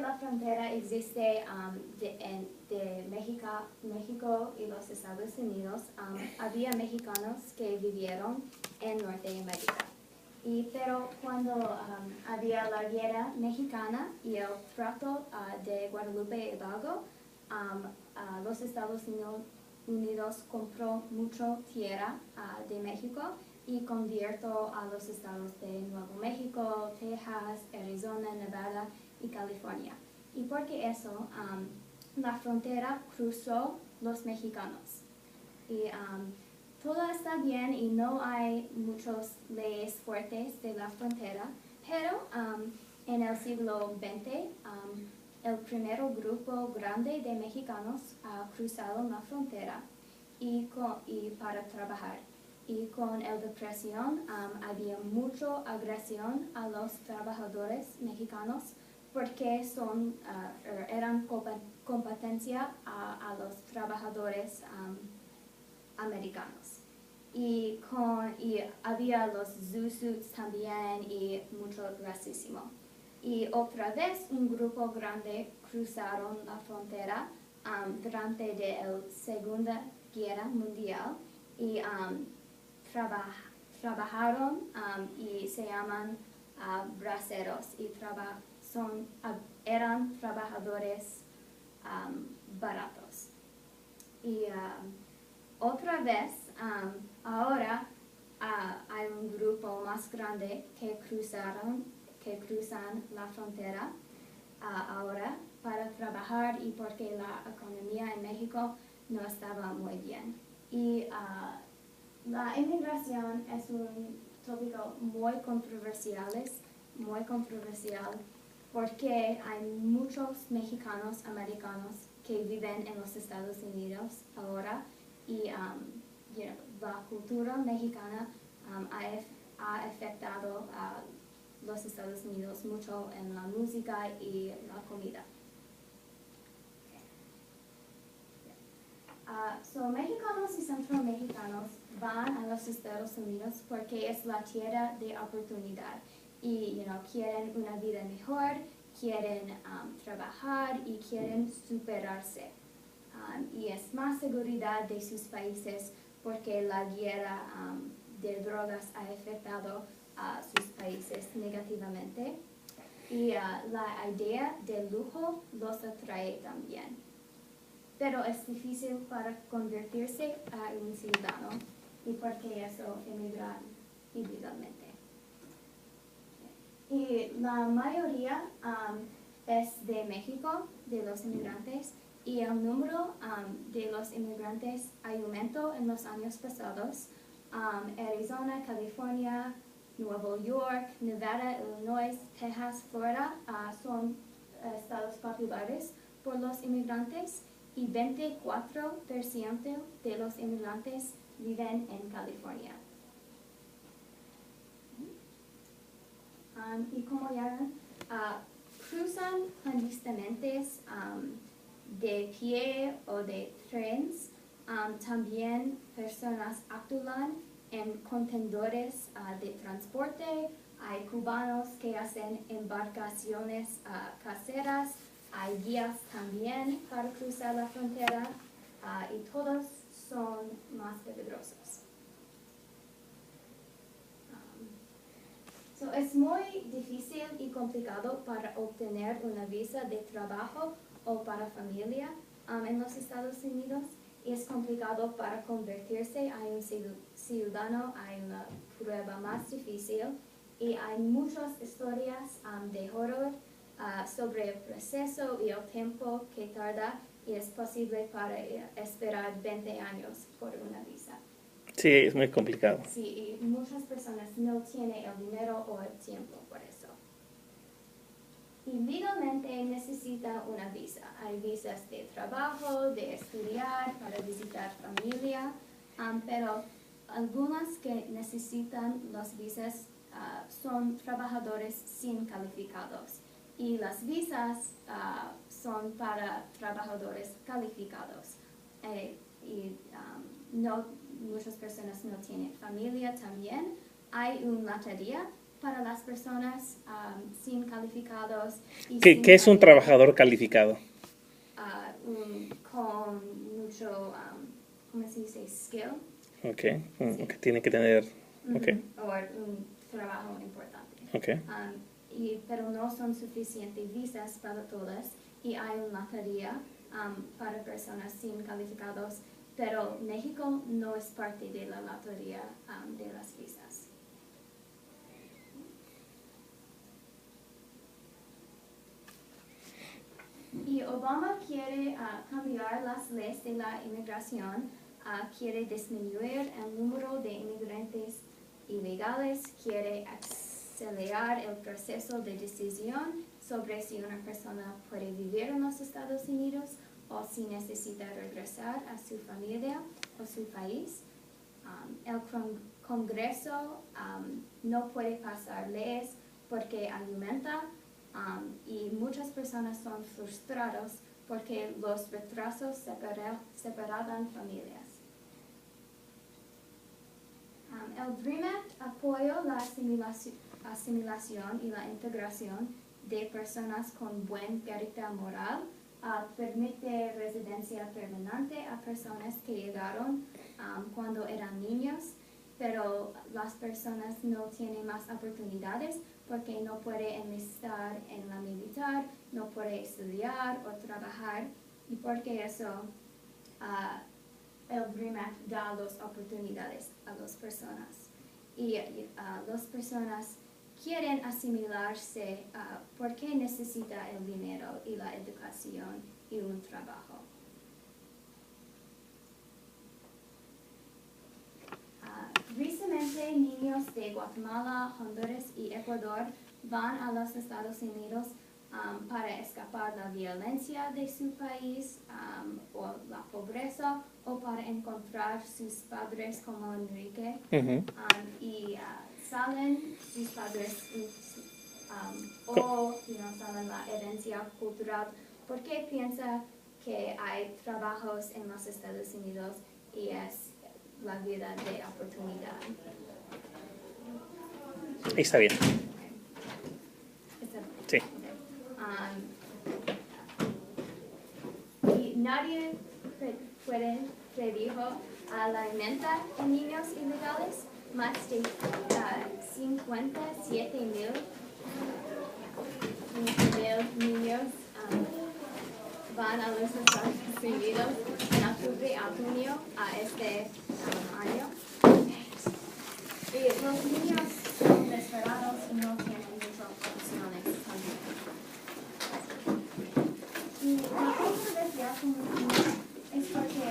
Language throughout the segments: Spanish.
la frontera existe de México y los Estados Unidos, había mexicanos que vivieron en Norteamérica. Pero cuando había la guerra mexicana y el trato de Guadalupe Hidalgo, los Estados Unidos compró mucha tierra de México y convirtió a los estados de Nuevo México, Texas, Arizona, Nevada y California. Y porque eso, la frontera cruzó los mexicanos. Y todo está bien y no hay muchas leyes fuertes de la frontera, pero en el siglo XX, el primer grupo grande de mexicanos cruzaron la frontera y para trabajar. Y con la depresión había mucha agresión a los trabajadores mexicanos porque eran competencia a los trabajadores americanos. Y había los Zoot también y mucho racismo. Y otra vez un grupo grande cruzaron la frontera durante la Segunda Guerra Mundial y trabajaron y se llaman braceros y eran trabajadores baratos. Y otra vez, ahora hay un grupo más grande que cruzan la frontera ahora para trabajar y porque la economía en México no estaba muy bien. Y la inmigración es un tópico muy controversial porque hay muchos mexicanos americanos que viven en los Estados Unidos ahora y la cultura mexicana ha afectado a los Estados Unidos mucho en la música y la comida. Mexicanos y centroamericanos van a los Estados Unidos porque es la tierra de oportunidad y quieren una vida mejor, quieren trabajar y quieren superarse. Y es más seguridad de sus países porque la guerra de drogas ha afectado a sus países negativamente. Y la idea de lujo los atrae también. Pero es difícil para convertirse a un ciudadano y porque eso emigran ilegalmente. Y la mayoría es de México, de los inmigrantes, y el número de los inmigrantes aumentó en los años pasados. Arizona, California, Nueva York, Nevada, Illinois, Texas, Florida son estados populares por los inmigrantes y 24% de los inmigrantes viven en California. Y como ya ven, cruzan clandestinamente de pie o de trenes. También personas actúan en contenedores de transporte. Hay cubanos que hacen embarcaciones caseras. Hay guías también para cruzar la frontera y todos son más peligrosos. Es muy difícil y complicado para obtener una visa de trabajo o para familia en los Estados Unidos. Y es complicado para convertirse a un ciudadano, hay una prueba más difícil y hay muchas historias de horror sobre el proceso y el tiempo que tarda y es posible para esperar 20 años por una visa. Sí, es muy complicado. Sí, y muchas personas no tienen el dinero o el tiempo por eso. Y legalmente necesita una visa. Hay visas de trabajo, de estudiar, para visitar familia, pero algunas que necesitan las visas son trabajadores sin calificados. Y las visas son para trabajadores calificados. Muchas personas no tienen familia también. Hay una lotería para las personas sin calificados. Y ¿Qué es un trabajador calificado? Con mucho, ¿cómo se dice? Skill. Okay. Sí. Que tiene que tener. Okay. O un trabajo importante. Okay. Pero no son suficientes visas para todas y hay una lotería para personas sin calificados, pero México no es parte de la lotería de las visas. Y Obama quiere cambiar las leyes de la inmigración, quiere disminuir el número de inmigrantes ilegales, quiere acelerar el proceso de decisión sobre si una persona puede vivir en los Estados Unidos o si necesita regresar a su familia o su país. El Congreso no puede pasar leyes porque argumenta y muchas personas son frustrados porque los retrasos separan familias. El DREAM Act apoya la asimilación y la integración de personas con buen carácter moral, permite residencia permanente a personas que llegaron cuando eran niños, pero las personas no tienen más oportunidades porque no pueden enlistar en la militar, no pueden estudiar o trabajar, y porque eso el DREAM Act da las oportunidades a las personas. Y las personas quieren asimilarse porque necesitan el dinero y la educación y un trabajo. Recientemente, niños de Guatemala, Honduras y Ecuador van a los Estados Unidos para escapar de la violencia de su país o la pobreza o para encontrar sus padres como Enrique. Y salen sus padres o salen la herencia cultural porque piensa que hay trabajos en los Estados Unidos y es la vida de oportunidad. Está bien. Sí. Y nadie predijo la venta de niños ilegales. Más de 57,000 niños van a los Estados Unidos en octubre a junio a este año. Y los niños son desesperados y no tienen muchas opciones también. Y la controversia con los niños es porque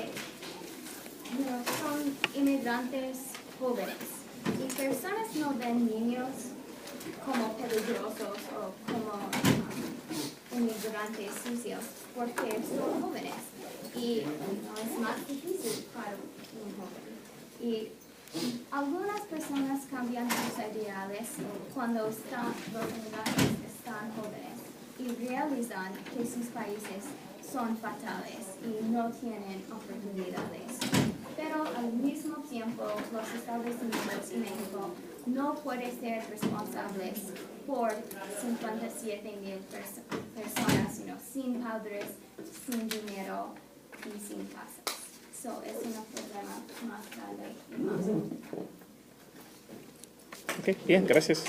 son inmigrantes jóvenes y personas no ven niños como peligrosos o como inmigrantes sucios porque son jóvenes y es más difícil para un joven. Y algunas personas cambian sus ideales cuando los inmigrantes están jóvenes y realizan que sus países son fatales y no tienen oportunidades. Pero al mismo tiempo, los Estados Unidos y México no pueden ser responsables por 57,000 personas sin padres, sin dinero y sin casas. So, es un problema más grande y más. Ok, bien, gracias.